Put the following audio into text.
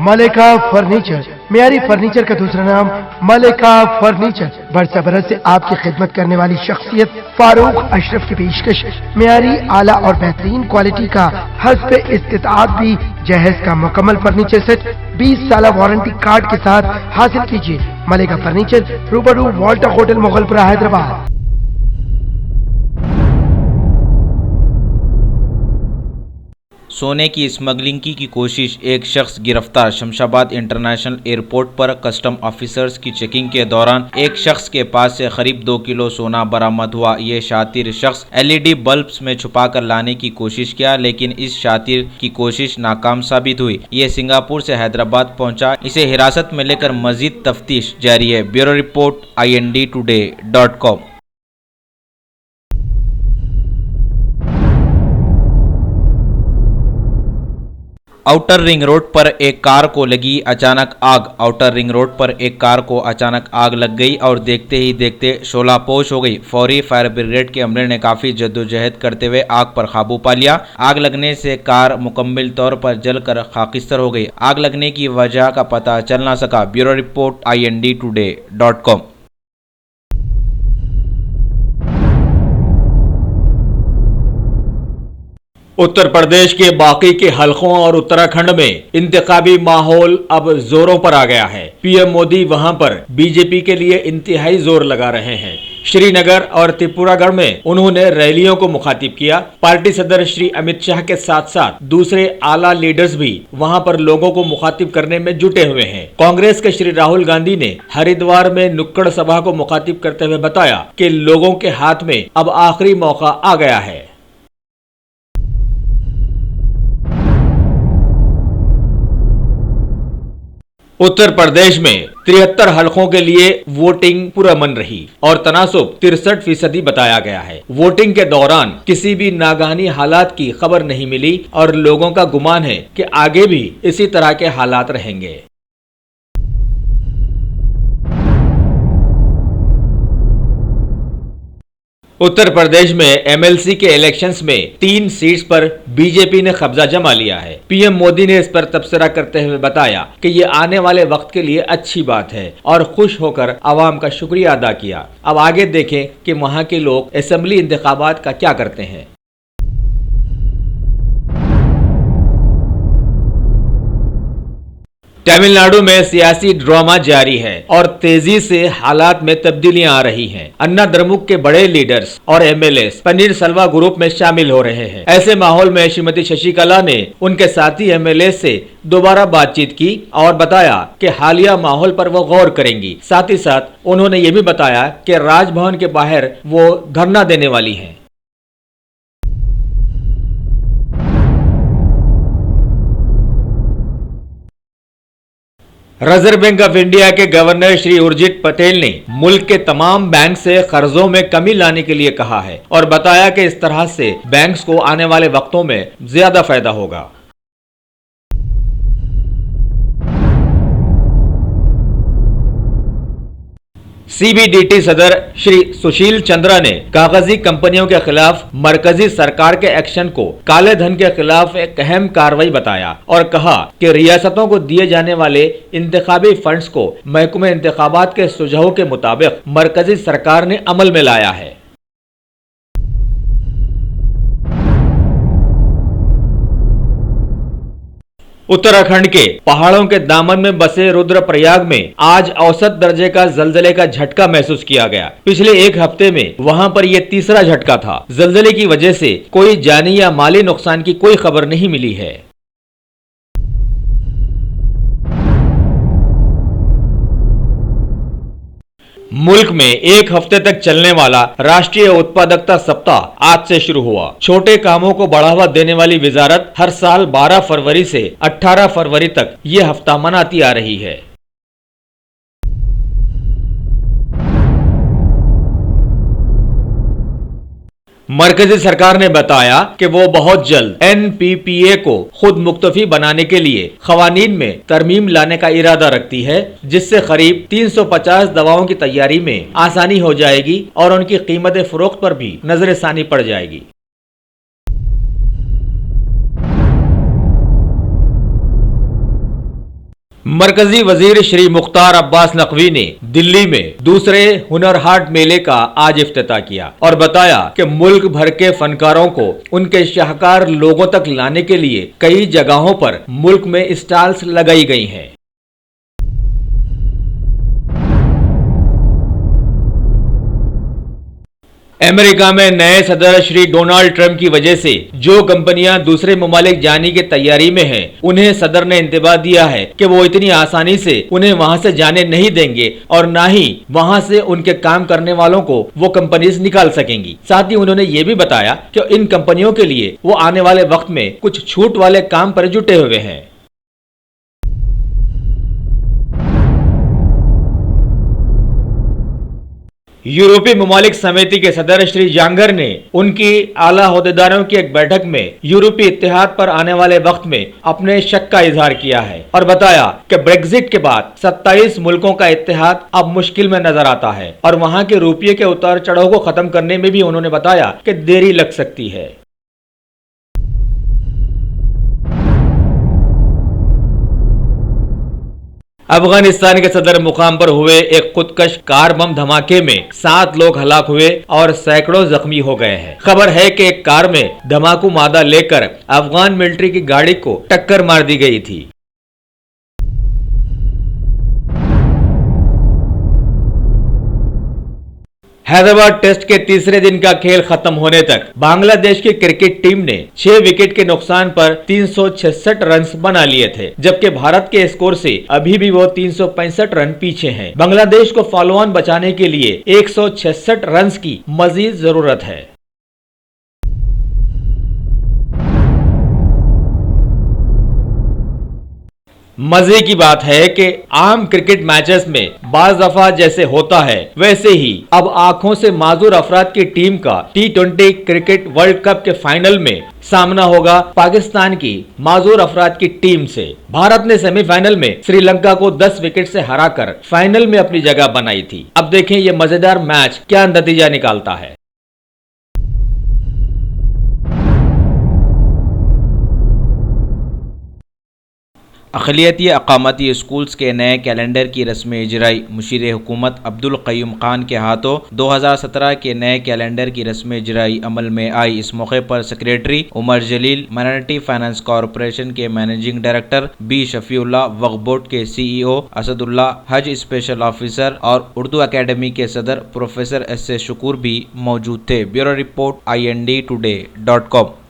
मलिका furniture, मियारी furniture का दूसरा नाम मलिका फर्नीचर। बरस बरस से आपकी खिदमत करने वाली शख्सियत फारूक अशरफ की पेशकश मियारी, आला और बेहतरीन क्वालिटी का हस्ब इस्तिताअत भी जहेज का मुकम्मल फर्नीचर सेट 20 साल वारंटी कार्ड के साथ हासिल कीजिए। मलिका फर्नीचर, रूबरू वॉल्टर होटल, मुगलपुरा, हैदराबाद। सोने की स्मगलिंग की कोशिश, एक शख्स गिरफ्तार। शमशाबाद इंटरनेशनल एयरपोर्ट पर कस्टम ऑफिसर्स की चेकिंग के दौरान एक शख्स के पास से करीब 2 किलो सोना बरामद हुआ। ये शातिर शख्स LED बल्ब्स में छुपा कर लाने की कोशिश किया, लेकिन इस शातिर की कोशिश नाकाम साबित हुई। ये सिंगापुर से हैदराबाद पहुंचा। इसे हिरासत में लेकर मजीद तफ्तीश जारी है। Bureau report INDtoday.com। Outer ring road पर एक कार को लगी अचानक आग। आउटर रिंग रोड पर एक कार को अचानक आग लग गई और देखते ही देखते शोलापोश हो गई। फौरी फायर ब्रिगेड के अमले ने काफी जद्दोजहद करते हुए आग पर काबू पा लिया। आग लगने से कार मुकम्मल तौर पर जलकर खाकिस्तर हो गई। आग लगने की वजह का पता चल ना सका। Bureau report INDtoday.com। Uttar Pradesh के बाकी के हलकों और उत्तराखंड में इंतखाबी माहौल अब जोरों पर आ गया है। PM मोदी वहां पर BJP के लिए इंतहाई जोर लगा रहे हैं। श्रीनगर और त्रिपुरागढ़ में उन्होंने रैलियों को मुखातिब किया। पार्टी सदर श्री अमित शाह के साथ साथ दूसरे आला लीडर्स भी वहां पर लोगों को मुखातिब करने में जुटे हुए हैं। कांग्रेस के श्री राहुल गांधी ने हरिद्वार में नुक्कड़ सभा को मुखातिब करते हुए बताया कि लोगों के हाथ में अब आखिरी मौका आ गया है। उत्तर प्रदेश में 73 हलकों के लिए वोटिंग पुरअमन रही और तनासुब 63% बताया गया है। वोटिंग के दौरान किसी भी नागहानी हालात की खबर नहीं मिली और लोगों का गुमान है कि आगे भी इसी तरह के हालात रहेंगे। उत्तर प्रदेश में MLC के इलेक्शंस में 3 सीट्स पर BJP ने कब्जा जमा लिया है। PM मोदी ने इस पर तबसरा करते हुए बताया कि ये आने वाले वक्त के लिए अच्छी बात है और खुश होकर आवाम का शुक्रिया अदा किया। अब आगे देखें कि वहां के लोग असेंबली इंतखाबात का क्या करते हैं। तमिलनाडु में सियासी ड्रामा जारी है और तेजी से हालात में तब्दीलियां आ रही हैं। अन्ना द्रमुक के बड़े लीडर्स और MLAs पनीर सेल्वा ग्रुप में शामिल हो रहे हैं। ऐसे माहौल में श्रीमती शशिकला ने उनके साथी MLAs से दोबारा बातचीत की और बताया कि हालिया माहौल पर वो गौर करेंगी। साथ ही साथ उन्होंने ये भी बताया कि राजभवन के बाहर वो धरना देने वाली हैं। रिजर्व बैंक ऑफ इंडिया के गवर्नर श्री उर्जित पटेल ने मुल्क के तमाम बैंक से कर्जों में कमी लाने के लिए कहा है और बताया कि इस तरह से बैंक्स को आने वाले वक्तों में ज्यादा फायदा होगा। CBDT सदर श्री सुशील चंद्रा ने कागजी कंपनियों के खिलाफ मरकजी सरकार के एक्शन को काले धन के खिलाफ एक अहम कार्रवाई बताया और कहा कि रियासतों को दिए जाने वाले इंतखाबी फंड्स को महकमे इंतखाबात के सुझावों के मुताबिक मरकजी सरकार ने अमल में लाया है। उत्तराखंड के पहाड़ों के दामन में बसे रुद्रप्रयाग में आज औसत दर्जे का जलजले का झटका महसूस किया गया। पिछले एक हफ्ते में वहां पर यह तीसरा झटका था। जलजले की वजह से कोई जानी या माली नुकसान की कोई खबर नहीं मिली है। मुल्क में एक हफ्ते तक चलने वाला राष्ट्रीय उत्पादकता सप्ताह आज से शुरू हुआ। छोटे कामों को बढ़ावा देने वाली वजारत हर साल 12 फरवरी से 18 फरवरी तक ये हफ्ता मनाती आ रही है। मरकजी सरकार ने बताया कि वो बहुत जल्द NPPA को खुद मुख्तफी बनाने के लिए खवानीन में तरमीम लाने का इरादा रखती है, जिससे करीब 350 दवाओं की तैयारी में आसानी हो जाएगी और उनकी कीमत फरोख्त पर भी नजरसानी पड़ जाएगी। मरकजी वजीर श्री मुख्तार अब्बास नकवी ने दिल्ली में दूसरे हुनर हाट मेले का आज इफ्तिताह किया और बताया कि मुल्क भर के फनकारों को उनके शाहकार लोगों तक लाने के लिए कई जगहों पर मुल्क में स्टॉल्स लगाई गई हैं। अमेरिका में नए सदर श्री डोनाल्ड ट्रंप की वजह से जो कंपनियां दूसरे ममालिक जाने की तैयारी में हैं, उन्हें सदर ने इंतबाह दिया है कि वो इतनी आसानी से उन्हें वहां से जाने नहीं देंगे और ना ही वहां से उनके काम करने वालों को वो कंपनीज निकाल सकेंगी। साथ ही उन्होंने ये भी बताया कि इन कंपनियों के लिए वो आने वाले वक्त में कुछ छूट वाले काम पर जुटे हुए हैं। यूरोपीय ममालिक समिति के सदर श्री जांगर ने उनकी आला ओहदेदारों की एक बैठक में यूरोपीय इत्तेहाद पर आने वाले वक्त में अपने शक का इजहार किया है और बताया कि ब्रेक्जिट के बाद 27 मुल्कों का इत्तेहाद अब मुश्किल में नजर आता है और वहां के रुपये के उतार चढ़ाव को खत्म करने में भी उन्होंने बताया कि देरी लग सकती है। अफगानिस्तान के सदर मुकाम पर हुए एक खुदकश कार बम धमाके में 7 लोग हलाक हुए और सैकड़ों जख्मी हो गए हैं। खबर है कि एक कार में धमाकू मादा लेकर अफगान मिलिट्री की गाड़ी को टक्कर मार दी गई थी। हैदराबाद टेस्ट के तीसरे दिन का खेल खत्म होने तक बांग्लादेश की क्रिकेट टीम ने 6 विकेट के नुकसान पर 366 रन बना लिए थे, जबकि भारत के स्कोर से अभी भी वो 365 रन पीछे हैं। बांग्लादेश को फॉलो ऑन बचाने के लिए 166 रन की मजीद जरूरत है। मजे की बात है कि आम क्रिकेट मैचेस में बाज दफा जैसे होता है, वैसे ही अब आंखों से माजूर अफराद की टीम का T20 क्रिकेट वर्ल्ड कप के फाइनल में सामना होगा पाकिस्तान की माजूर अफराद की टीम से। भारत ने सेमीफाइनल में श्रीलंका को 10 विकेट से हराकर फाइनल में अपनी जगह बनाई थी। अब देखें ये मजेदार मैच क्या नतीजा निकालता है। अक़लियती अक़ामती स्कूल्स के नए कैलेंडर की रस्म इजराई मुशीर हुकूमत अब्दुल क़य्यूम ख़ान के हाथों 2017 के नए कैलेंडर की रस्म इजराई अमल में आई। इस मौके पर सेक्रेटरी उमर जलील, माइनॉरिटी फाइनेंस कॉरपोरेशन के मैनेजिंग डायरेक्टर बी शफीउल्लाह, वक्फ बोर्ड के CEO असदुल्ला, हज स्पेशल ऑफिसर और उर्दू अकेडमी के सदर प्रोफेसर S.A. शकूर भी मौजूद थे। Bureau report IND today.com।